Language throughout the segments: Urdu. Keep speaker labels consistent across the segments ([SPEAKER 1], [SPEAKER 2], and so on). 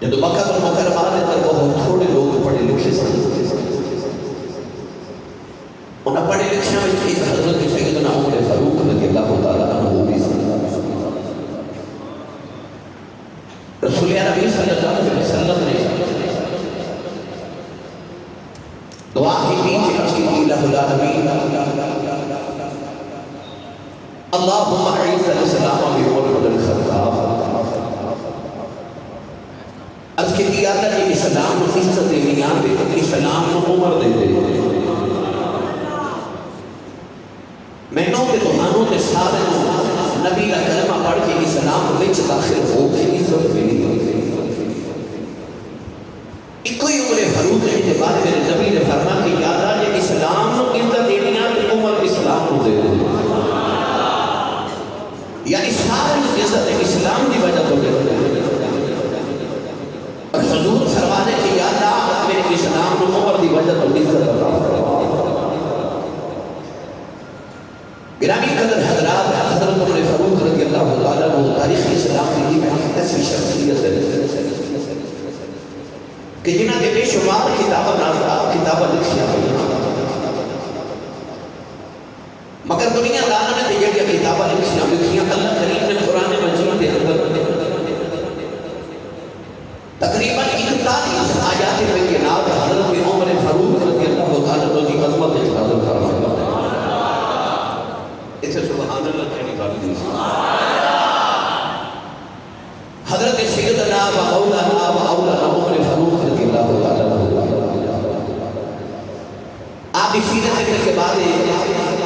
[SPEAKER 1] جب مکہ المکرمہ کے اندر وہ اسلام کو عزت نہیں آتے، اسلام کو عمر دے دے۔ میں نو کہ تمہانوں کے سارے نبی کا کلمہ پڑھ کے اسلام وچ داخل ہو کے عزت ملی۔ ایک کوئی عمر فاروق کے بارے میں نبی نے فرمایا کہ یاد آ جائے اسلام کو عزت دینی آتی عمر اسلام کو دے دے، یعنی ساری عزت اسلام کی وجہ تو دے دے۔ اور حضور فرمانے کہ یا اللہ میرے اسلام کو عمر کی وجہ تو عزت عطا فرما۔ گرامی قدر حضرات، حضرت عمر فاروق رضی اللہ تعالیٰ عنہ تاریخ اسلام کی ایک ایسی شخصیت ہے کہ جنہاں کے بے شمار کتابیں لکھیاں ہوئی، مگر دنیا داروں نے دیگر کتابیں لکھیاں اللہ کریم نے قرآن مجید کے اندر تقریباً 41 آیات بینات حضرت عمر فاروق رضی اللہ تعالیٰ عنہ کی عظمت نازل فرمایا۔ اسے سبحان اللہ کہنے کا بھی حضرت سیدنا و مولانا عمر فاروق رضی اللہ تعالیٰ آپ اس سیرت کرنے کے بعد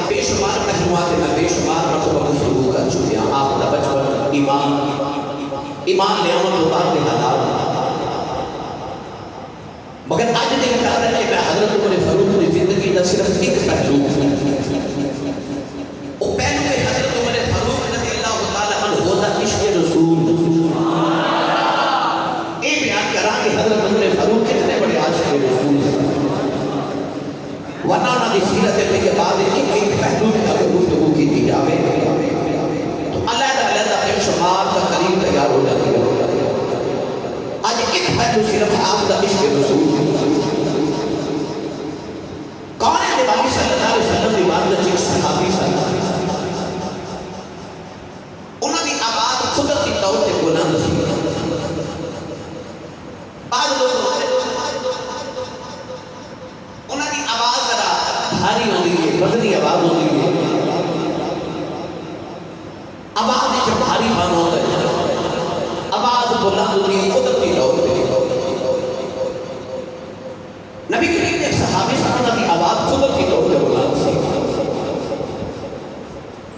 [SPEAKER 1] بے شمار پہلوات میں بے شمار مرتبہ گفتگو کر چکے ہیں۔ آپ کا بچپن ایمان نعمت و بعد حالات، مگر آج دن کہا رہا ہے کہ حضرت عمر فاروق کی زندگی کا صرف ایک پہلو وہ پہلو ہے حضرت عمر فاروق رضی اللہ تعالیٰ عنہ ہوتا عشق رسول۔ یہ بیان کرا کہ حضرت عمر فاروق کتنے بڑے عاشق رسول ہیں، ورنہ انہوں نے سیرت کے کے بعد ایک پہلو میں اگر گفتگو کی تھی جاوے تو علیحدہ بے شمار کا قریب تیار ہو جاتی ہے۔ آج ایک پہلو صرف آپ کا عشق رسول کون ہے؟ نبی صلی اللہ علیہ وسلم کی بات ایک صحابی انہوں نے آواز قدرتی طور پہ بلند سی۔ بعض لوگ انہوں کی آواز ذرا بھاری ہوتی ہے، وزنی آواز ہوتی ہے، آواز جب بھاری بن ہوتا ہے، آواز بلند ہوتی ہے قدرتی طور پہ۔ نبی کریم نے صحابی صاحب کی آواز قدرتی طور پہ بلند سی۔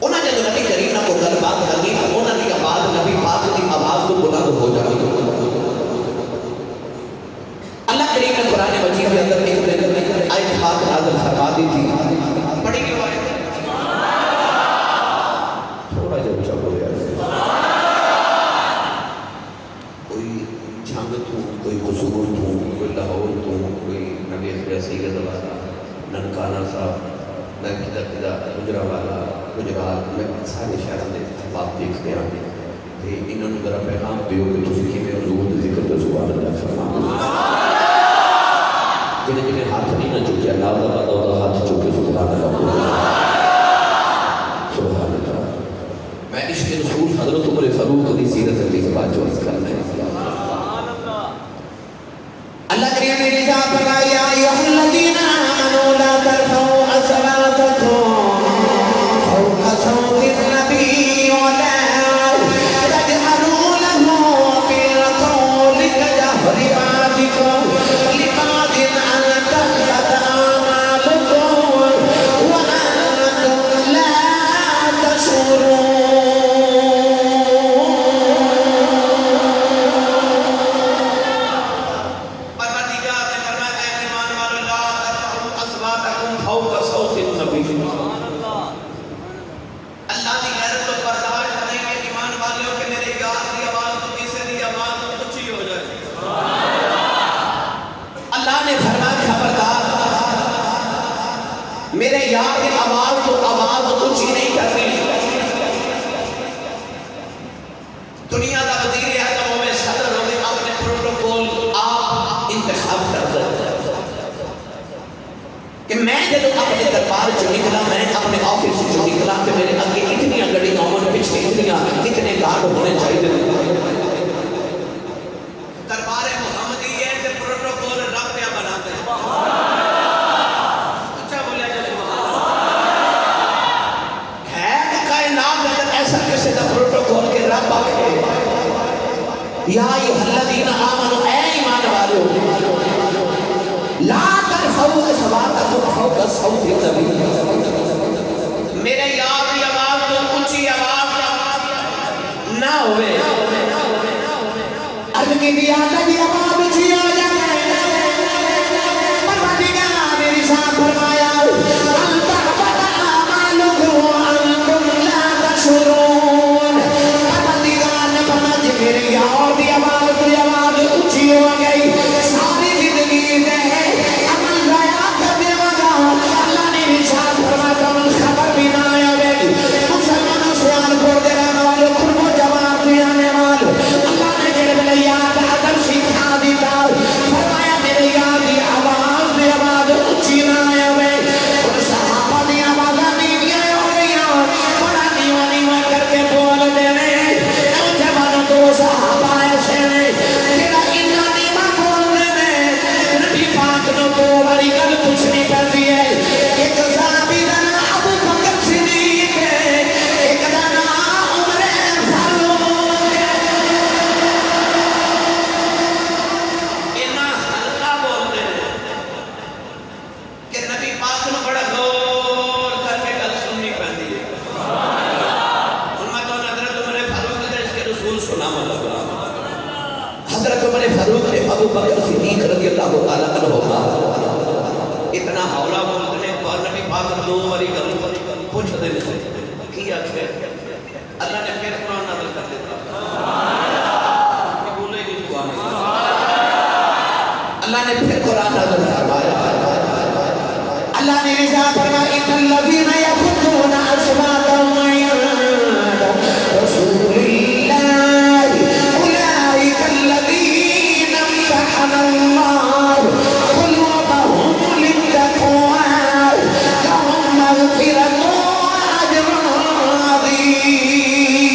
[SPEAKER 1] انہوں نے جب نبی کریم کو گل بات کرنی تو انہوں کی آواز نبی پاک کی آواز کو بلند ہو جاتی۔ اللہ کریم نے قرآن مجید کے اندر ایک آیت پاک نازل فرما دی تھی، پڑھی گئی آیت تھوڑا جب اچھا ہو گیا، کوئی جھانگت ہوں، کوئی قصور ہوں، کوئی لاہور ہوں، کوئی نبی اخبار سید والا ننکانہ صاحب، میں کدھر گجرا والا گجرات میں سارے شہر میں آپ دیکھتے ہیں کہ انہوں نے ذرا پیغام دیو کہ تسی کی میں حضور ذکر تو سبحان اللہ فرما۔ جنہیں جنہیں ہاتھ نہیں نہ چکے اللہ کا پتہ ہوتا ہاتھ چکے سبحان اللہ سبحان اللہ۔ میں عشق رسول حضرت عمر فاروق کی سیرت علی کے بعد جو عرض کرنا ہے اللہ کریم نے رضا فرمایا یا ایھا الذین آمنوا لا ترفعوا اصواتکم فوق صوت النبی ولا تجهروا له بالقول كجهر بعضكم لبعض أن تحبط أعمالكم وأنتم لا تشعرون۔ میرے یار کی آواز تو آواز اونچی نہیں کرنی۔ دنیا کا وزیر اعظم ہوئے صدر ہوئے اپنے پروٹوکول آپ انتخاب کرتے ہیں کہ میں جب اپنے دربار جو نکلا، میں اپنے آفس جو نکلا کہ میرے آگے اتنی گڑی عمر پچھے اتنے گارڈ ہونے چاہیے۔ دربار محمدی یہ پروٹوکول رب پہ بناتے ہیں۔ ایسا کا پروٹوکول کے رب آکھے یا ایھا الذین آمنوا اے ایمان والو
[SPEAKER 2] زندگی دیا لگی آباد اچھی ہو جائے پروردگار میری شاہ فرمایا انتحبت آمالکم وانتم لا تشعرون پروردگار نے فرمایا جی میری اور دی آواز اچھی ہو گئی ساری زندگی دے عمل ضائع کرنے والا اللہ نے ارشاد فرمایا تم خبر بھی نہ آئے گی مسلمانوں سے آن کو دے رہنے والے قرب و جواب دے آنے والے اللہ نے جڑے میں یاد ادب سکھا دیتا فرمایا میرے یاد دی آواز دی آواز اچھی نہ آئے اور صحابہ دی آواز نیویاں ہو گئیاں بڑا نیواں کر کے بول دے رہے نوجوانوں تو صحابہ ایسے ہیں تیرا انہا نیواں بول دے رہے نبی پاک نو دو باری گل پوچھنی پڑتی ہے ایک صحابی دا نام ابو بکر صدیق ہے ایک دا نام عمر فاروق ہے
[SPEAKER 1] انہا ہلکا بولتے ہیں کہ نبی پاک نو بڑا غور کر کے گل سننی پڑتی ہے ان میں تو حضرت عمر فاروق نے اس کے رسول سنا مطلب حضرت عمر فاروق نے ابو بکر صدیق رضی اللہ تعالیٰ عنہ اتنا حولا بولتے ہیں اور نبی پاک دو باری گل پوچھ دے کیا اللہ نے پھر قرآن نازل کر دیتا بولے گی سبحان اللہ نے پھر قرآن نازل فرمایا
[SPEAKER 2] اللہ نے رضا فرمایا ان الذین یغضون اصواتهم عند رسول اللہ اولئک الذین امتحن اللہ قلوبهم للتقوى لهم مغفرۃ واجر عظیم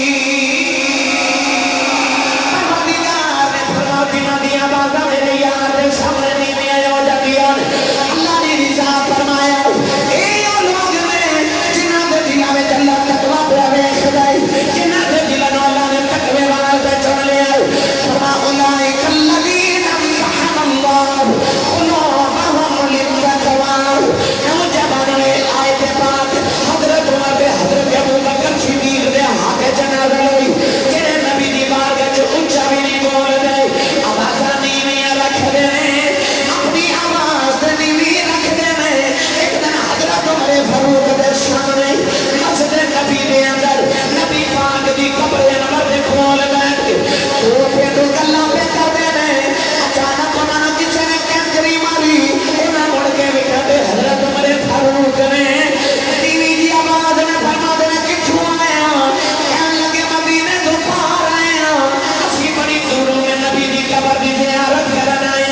[SPEAKER 2] پروردگار نے فرمایا جنہاں دی آوازاں میرے یار دے سامنے نہیں آیا ہو جاتی اللہ نے رضا فرمایا اے او لوگ نے جنہاں دے دلاں وچ اللہ تقوی پہ ویکھ دے جنہاں دے دلاں نوں اللہ نے تقوی واسطے چن لیا فرمایا اولئک الذین امتحن اللہ قلوبهم للتقوى نوجوانوں نے آیت پاک حضرت عمر دے حضرت ابو بکر صدیق دے ہاتھ جنازہ لئی جڑے نبی دی بارگاہ وچ اونچا بھی نہیں بول دے آوازاں نیویاں رکھ دے اپنی آواز تے نیوی رکھ دے ایک دن حضرت عمر فاروق دے سامنے مسجد نبی دے اندر نبی پاک دی قبر انور دے کول بیٹھ کے وہ پھر گلاں پہ کردے نے اچانک انہاں نوں کسے نے کینکری ماری انہاں مڑ کے ویکھدے حضرت عمر فاروق نے نیوی دی آواز میں فرما دے کتھوں آیا کہن لگے مدینے تو پار آئے اسی بڑی دوروں میں نبی دی قبر دی زیارت کرن آئے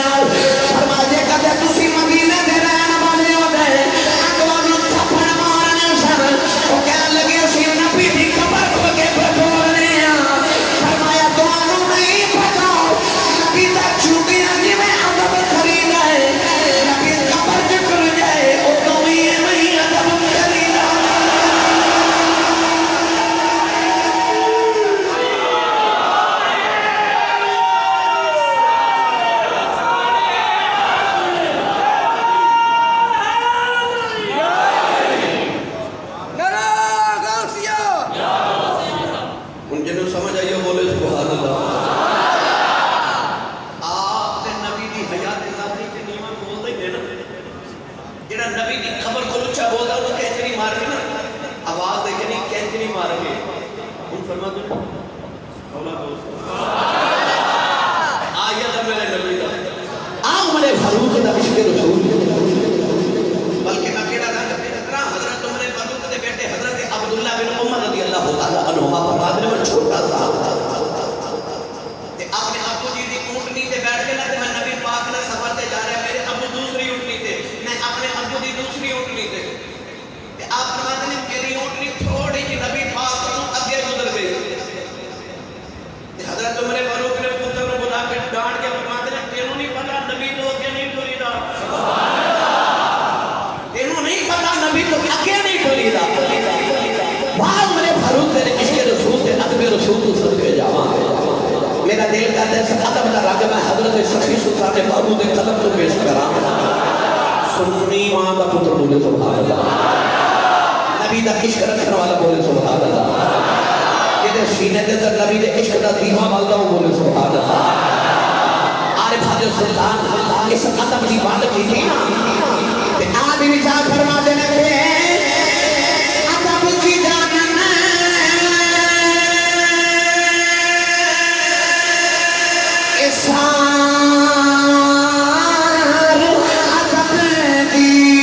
[SPEAKER 2] فرما دے کدے تسی مدینے دے رہن والے ہو گئے اگوں تھپڑ مارنے سن وہ کہن لگے اسی نبی دی قبر کو کے بولنے فرمایا تانوں نہیں پتا نبی دا چوبیاں جی میں ادب خریدا ہے نبی قبر چکر جائے او بھی میں ادب خریدا
[SPEAKER 1] ان جنہوں سمجھ آئیے بولے سبحان اللہ آپ تے نبی دی حیات ذاتی کے نیمان بول دیں گے نا جڑا نبی دی خبر کو اچھا بول دا وہ کینچری مار کے نا آواز دے کے نہیں کینچری مار کے ان فرما دو اولا دوست آیت میرے نبی دا
[SPEAKER 2] عمر فاروق دا عشق رسول
[SPEAKER 1] بلکہ میں کہنا تھا کہ حضرت عمر فاروق دے بیٹے حضرت عبداللہ بن عمر رضی اللہ تعالیٰ عنہما فرماتے ہیں میں چھوٹا تھا تے اپنے ابو جی دی اونٹنی تے بیٹھ کے نا تے میں نبی پاک نے سفر تے جا رہا میرے ابو دوسری اونٹنی تے میں اپنے ابو دی دوسری اونٹنی تے آپ فرماتے ہیں میری اونٹنی تھوڑی جی نبی پاک کو اگے گزر گئی حضرت عمر فاروق نے پتر کو بلا کے ڈانٹ کے فرماتے ہیں تینوں نہیں پتا نبی تو اگے نہیں ٹوری دا تینوں نہیں پتا نبی تو اگے نہیں ٹوری دا واہ عمر فاروق تیرے عشق رسول تے ادب رسول تو صدقے جاواں میرا دل کرتا ہے اس ادب دا رنگ میں حضرت سخی سلطان بابو دے قدم تو پیش کراں سنی ماں دا پتر بولے سبحان اللہ نبی دا عشق رکھنے والا بولے سبحان اللہ یہ سینے دے در نبی دے عشق دا دیوہ مالدہ بولے سبحان اللہ
[SPEAKER 2] فاضل سلطان اس ادب کی بات کی تھی نا کہ آج نثار فرما دینے پہ ادب کی جانن اسار ادب دی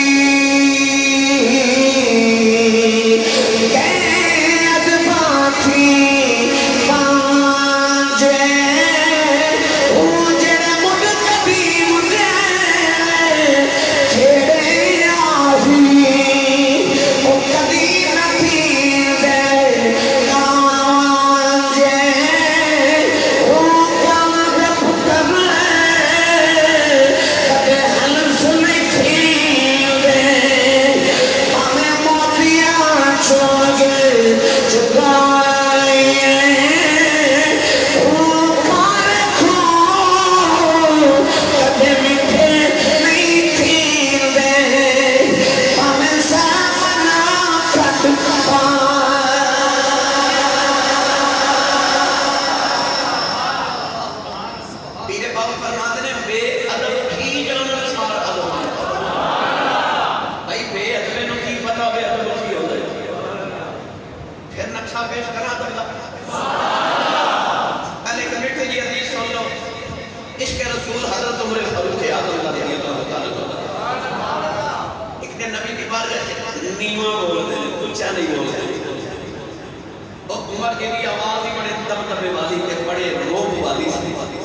[SPEAKER 2] قید باتی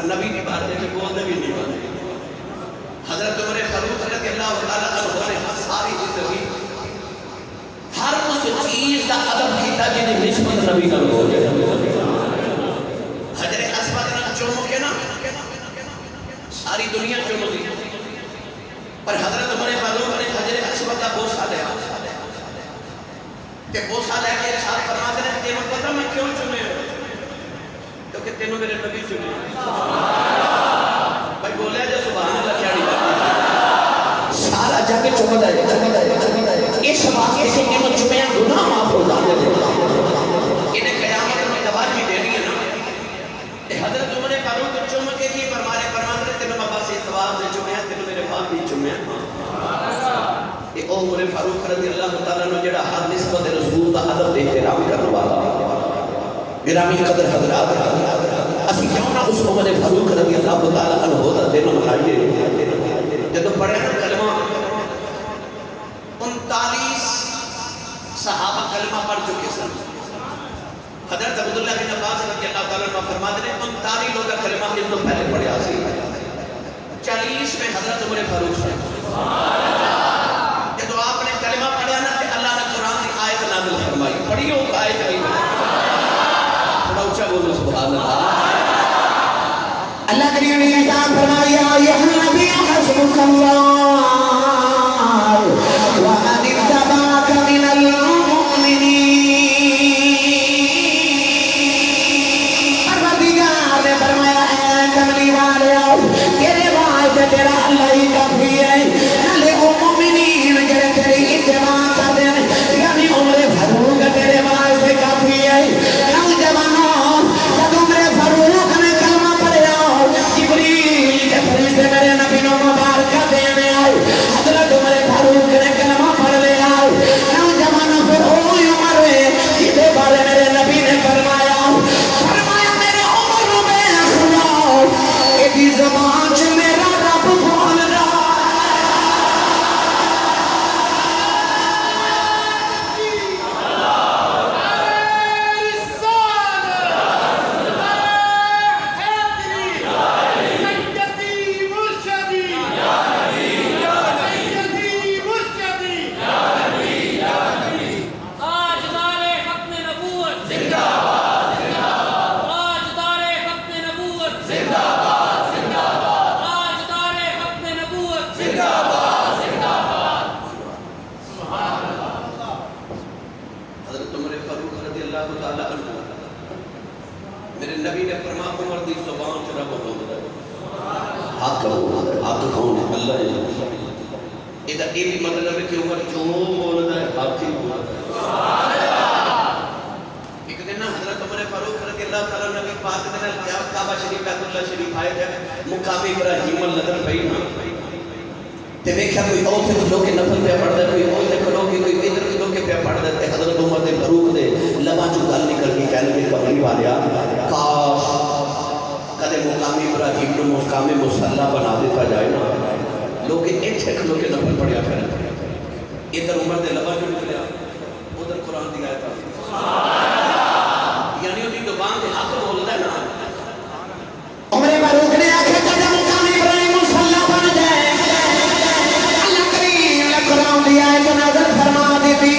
[SPEAKER 2] نبی کی بات ہے کہ بولنے بھی نہیں بولنے حضرت عمر فاروق رضی اللہ تعالیٰ عنہ نے ساری زندگی ہر اس چیز کا ادب کیتا جنہیں نسبت نبی کا ہو گیا حجر اسود نہ چوم کے نا ساری دنیا چوم دی پر حضرت عمر فاروق نے حجر اسود کا بوسہ لیا کہ بوسہ لے کے ارشاد فرما دے تینوں پتہ میں کیوں چومے ہوں کہ تینوں میرے نبی چنے بھائی بولے جو سبحان اللہ کیا نہیں کرتی سارا جاگے چمد ہے اس واسطے سے تینوں چمیاں گناہ معاف ہو جاتے انہیں قیامت میں گواہی دینی ہے نا کہ حضرت عمر فاروق چم کے کی فرمانے تینوں بابا سے ثواب سے چمیاں تینوں میرے باپ بھی چمیاں عمر فاروق رضی اللہ تعالیٰ نے جڑا ہر نسبت رسول کا ادب احترام کرنے والا گرامی قدر حضرات اسی کیوں نہ اس عمر فاروق رضی اللہ تعالیٰ عنہ دا دن منائیے جب پڑھے نا کلمہ 39 صحابہ کلمہ پڑھ چکے سن حضرت عبداللہ بن عباس رضی اللہ تعالیٰ عنہ فرماتے ہیں 39 لوگ کلمہ اس تو پہلے پڑھے آسی 40 میں حضرت عمر فاروق سے جب آپ نے کلمہ پڑھا نا کہ اللہ نے قرآن کی آیت نازل فرمائی پڑھی ہو آیت نہیں اللہ کریم نے ارشاد فرمایا یا نبی حسبک اللہ ومن اتبعک من المؤمنین پروردگار نے فرمایا اے کملی والے تیرے واسطے تیرا اللہ ہی کافی ہے نالے او مومنین جڑے تیری اتباع کرتے ہیں یعنی عمر فاروق تیرے واسطے کافی ہے نوجوانوں میرے نبی نو مبارکہ دینے آئے حضرت عمر فاروق نے کلمہ پڑھ لے آئے نوجوانوں پھر اوہی عمر ہے جیدے بارے میرے نبی نے فرمایا میرے عمر میں خدا ایدی زبان چھ میرا رب بول رہا میرے نبی نے فرمایا عمر دی زبان چ رب بول رہا ہاتھ کون ہے اللہ ہے یہ بھی مطلب ہے کہ عمر جو بول رہا ہے ہاتھ ہی بول رہا ہے ایک دن حضرت عمر فاروق رضی
[SPEAKER 1] اللہ تعالیٰ نبی پاک نے کیا کعبہ شریف بیت اللہ شریف آئے جائے مقام ابراہیم نظر پئی نا تے دیکھا کوئی اور سے کھلو کے نفل پہ پڑھ دے کوئی اور سے کھلو کے کوئی ادھر کھلو کے پہ پڑھ دے حضرت عمر فاروق دے لباں چوں گل نکل کے کہنے کے کملی والیا کاش کدے مقام ابراہیم کو مقام مصلی بنا دیتا جائے نا لوگ ایتھے کھلو کے نفل پڑھیا کریں ادھر عمر دے لباں چوں نکلیا ادھر قرآن دی آیت یعنی ان کی زبان سے حق بولتا ہے نا
[SPEAKER 2] عمر فاروق نے آخر کدے مقام ابراہیم مصلی بن جائے اللہ کریم نے قرآن دی آیت نازل فرما دی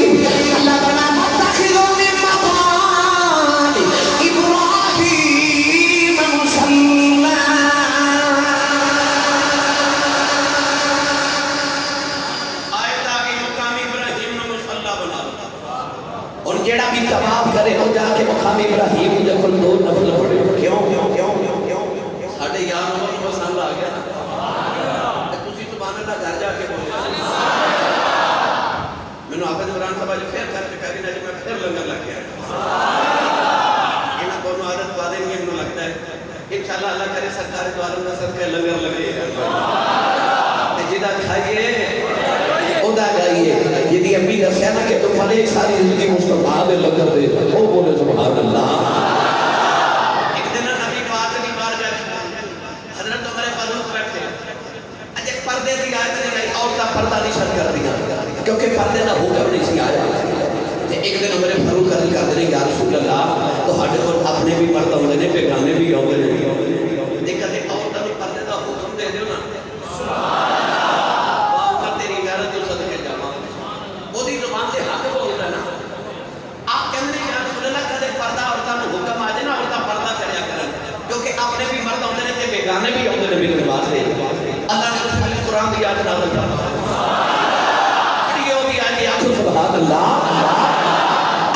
[SPEAKER 2] اللہ تعالیٰ متخذوا من مقام ابراہیم مصلی
[SPEAKER 1] آیت آگئی مقام ابراہیم نے مصلی بنا
[SPEAKER 2] اور جیڑا بھی طواف کرے وہ جا کے مقام ابراہیم دے کول دو نفل پڑھے کیوں
[SPEAKER 1] ساڑھے یار عمر کو پسند آ گیا تسی سبحان اللہ گھر جا کے بولے میں نے حافظ عمران صاحب جو پھر کر کے کہہ رہی میں پھر لنگر لگ گیا انہاں دونوں عادت بادیں نہیں انہوں لگتا ہے انشاءاللہ اللہ کرے سرکار دو عالم کا صدقہ لنگر لگے جدہ کھائیے خدا گائیے جدی امی دسیا نا کہ تم بھلے ساری زندگی مصطفیٰ دے لنگر دے وہ بولے سبحان اللہ ایک دن نبی پاک کی بار جا حضرت عمر فاروق بیٹھے اجے پردے دی آیت نہیں آئی عورتاں پردہ نہیں شد کر دیا کیونکہ پردے نہ حکم نہیں سی آیا ایک دن عمر فاروق عرض کر دے یا رسول اللہ تو ہڈے کو اپنے بھی مرد ہوندے نے بیگانے بھی ہوندے نے تے کدے عورتاں نوں پردے دا حکم دے دیو نا واہ تیری غیرت تو صدقے جاواں اودی زبان سے حق بولدا نا آپ کہندے یا رسول اللہ کدے پردہ عورتاں نوں حکم آ جائے نا عورتاں پردہ کریا کرن کیونکہ اپنے بھی مرد ہوندے نے تے بیگانے بھی ہوندے نے میرے واسطے اللہ نے اس میں قرآن دی آیت نازل فرمائی
[SPEAKER 2] سبحان اللہ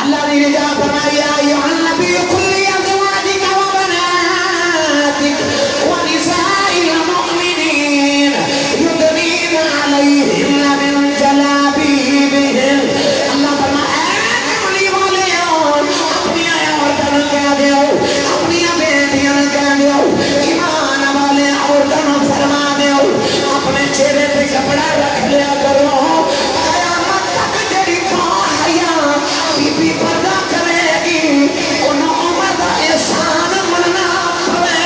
[SPEAKER 2] اللہ نے رضا فرمایا یا ایھا النبی قل لازواجک وبناتک ونساء المؤمنین یدنین علیہن من جلابیبہن اللہ فرمایا اے کملی والیوں اپنی عورتوں کہہ دیو اپنی بیٹیاں کہہ دیو ایمان والے عورتوں فرما دیو اپنے چہرے پہ کپڑا رکھ لیا کرو بی پردہ کرے گی انہوں عمر دا احسان مننا پڑے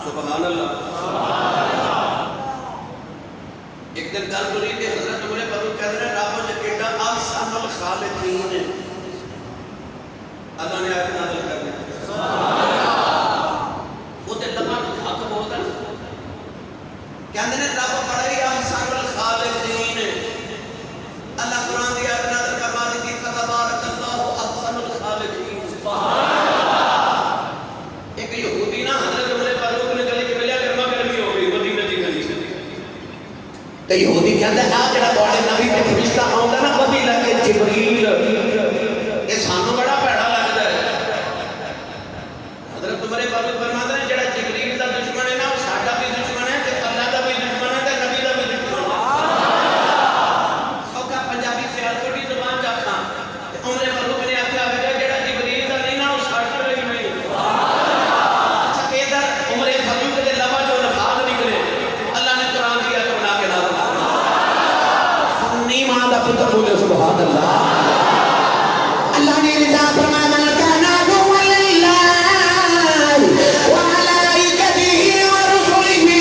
[SPEAKER 1] سبحان اللہ ایک دن گل ہوئی کہ حضرت عمر فاروق کہہ رہے ہیں رب نے کیڑا احسن الخالقین اللہ نے آیت نازل کر دی وہ تے لباں تو حق بولدا نا کہندے نے رب بڑا ہی احسن الخالقین اللہ قرآن دی آیت نازل کروا دی فتبارک اللہ احسن الخالقین سبحان اللہ ایک یہودی نا حضرت عمر فاروق نے گلی چ ملیا گرما گرمی ہو گئی مدینہ دی گلی
[SPEAKER 2] تے یہودی کہندا آ جڑا تواڈے نبی تے فرشتہ آوندا نا بدی لگے جبریل
[SPEAKER 1] اے سانو بڑا پیڑا لگدا ہے حضرت عمر فاروق فرماتے ہیں جڑا جبریل دا دشمن ہے نا وہ ساڈا بھی دشمن ہے تے اللہ دا بھی دشمن ہے تے نبی دا بھی دشمن ہے سوکھا پنجابی خیال چھوٹی زبان چ آکھاں تے عمر فاروق نے آکھیا ہے جڑا جبریل دا نہیں نا وہ ساڈا بھی نہیں اچھا ادھر عمر فاروق دے لباں چوں الفاظ نکلے اللہ نے قرآن کی آیت بنا کے نازل
[SPEAKER 2] سنی ماں دا پتر بولے سبحان اللہ اللہ نے رضا فرمایا من کان عدوا للہ وملائکتہ ورسلہ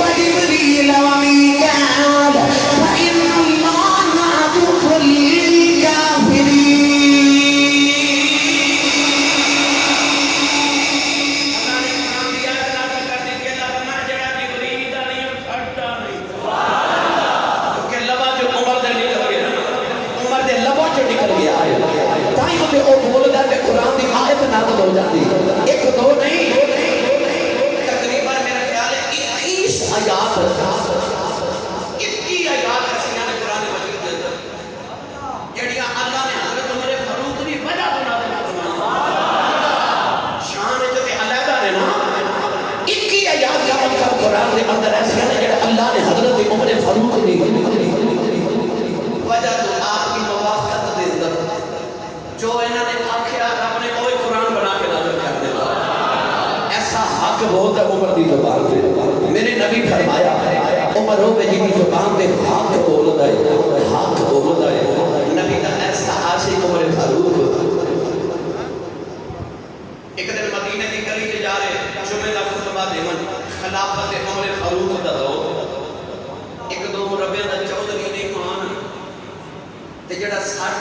[SPEAKER 2] وجبریل ومیکائیل فإن اللہ عدو للکافرین
[SPEAKER 1] اللہ نے قرآن دی آیت نازل کر دی کہ لبا جڑا جبریل دا نہیں ساڈا نہیں کیونکہ لبا جو عمر دے نکل گئے عمر دے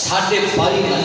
[SPEAKER 1] 2.5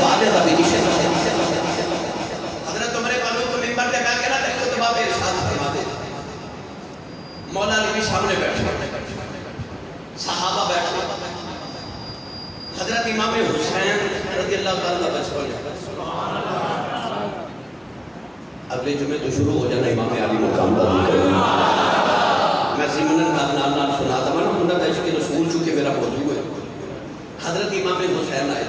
[SPEAKER 2] وعدے دا بھی عشق حضرت عمر فاروق منبر پہ بیٹھ کے نا خطبہ پہ ارشاد فرما دے مولا علی بھی سامنے بیٹھے صحابہ بیٹھے حضرت امام حسین رضی اللہ تعالیٰ بچپن اگلے جمعے تو شروع ہو جانا امام علی مقام کا ذکر میں ضمناً نال سنا دوں نا منہ عشق رسول چونکہ میرا موضوع ہے حضرت امام حسین آئے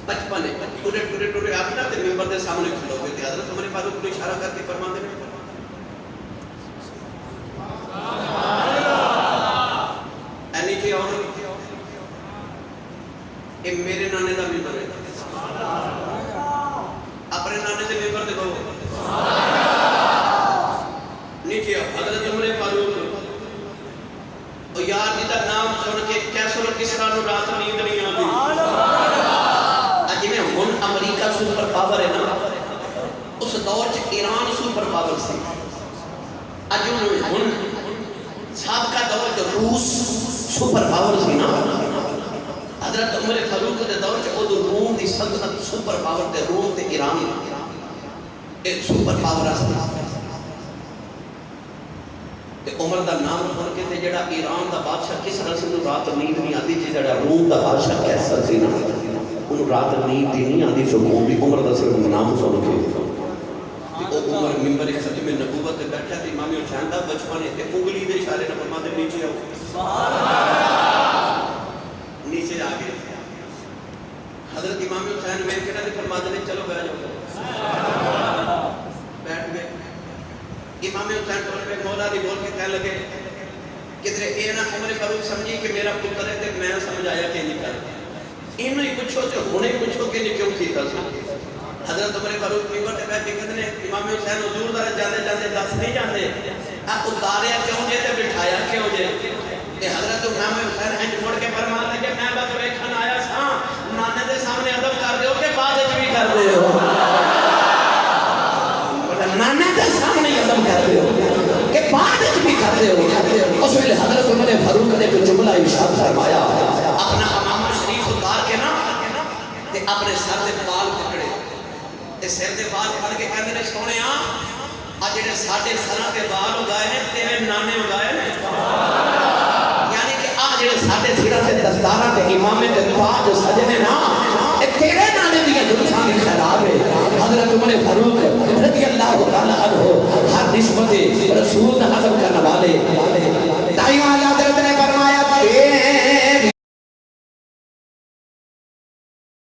[SPEAKER 2] بچپن ہے ٹوٹے آکنا تے ممبر دے سامنے کھلو گئے تھے حضرت عمر فاروق کو اشارہ کر کے فرما دے اینی کہ اور اے میرے نانے دا ممبر ہے اپنے نانے دے ممبر دے بہو نیچے حضرت عمر فاروق او یار جی دا نام سن کے کیسر کسرا نو رات نیند نہیں آتی اج میں ہن امریکہ سپر پاور ہے نا اس دور چ ایران سپر پاور سی اج ہن سابقہ دور چ روس سپر پاور سی نا حضرت عمر فاروق دے دور چ او روم دی سلطنت سپر پاور تے روم تے ایران ایک سپر پاور اس تے عمر دا نام سن کے تے جڑا ایران دا بادشاہ کس طرح سے رات نیند نہیں آندی تے جڑا روم دا بادشاہ کیسا سی نا انہوں رات نیند نہیں آندی سکون دی عمر دا صرف نام سن کے تے او عمر منبر ختم نبوت تے بیٹھا تے امام حسین دا بچپن تے انگلی دے اشارے نال فرما دے نیچے آؤ سبحان اللہ نیچے آ گئے حضرت امام حسین میں کہنا تے فرما دے چلو بیٹھ جاؤ بیٹھ گئے امام حسین بولے مولا علی بول کے کہنے لگے کدھر اے نا عمر فاروق سمجھی کہ میرا پتر ہے تے میں سمجھ آیا کہ نہیں کر انہوں ہی پوچھو تے ہونے پوچھو کہ نہیں کیوں کیتا سی حضرت عمر فاروق منبر تے بیٹھ کے کہتے ہیں امام حسین حضور دا جاندے جاندے دس نہیں جاندے آپ اتاریا کیوں جے تے بٹھایا کیوں جے کہ حضرت امام حسین انج مڑ کے فرمایا کہ میں بس ویکھن آیا سا نانے دے سامنے ادب کر دیو کہ بعد وچ بھی کر دیو نانے دے سامنے ادب کر دیو کہ بعد وچ بھی کر دیو اس ویلے حضرت عمر فاروق نے کوئی جملہ ارشاد فرمایا اپنا امامہ شریف اتار کے نا تے اپنے سر دے بال پکڑے تے سر دے بال پھڑ کے کہندے نے سونیا آ جڑے ساڈے سراں تے بال اگائے نے تیرے نانے اگائے نے یعنی کہ آ جڑے ساڈے سراں تے دستاراں تے امامے تے تاج سجنے نا اے تیرے نانے دی جلساں دی خراب ہے حضرت عمر فاروق رضی اللہ تعالی عنہ ہر نسبت رسول دا حضر کرنے والے دائیواں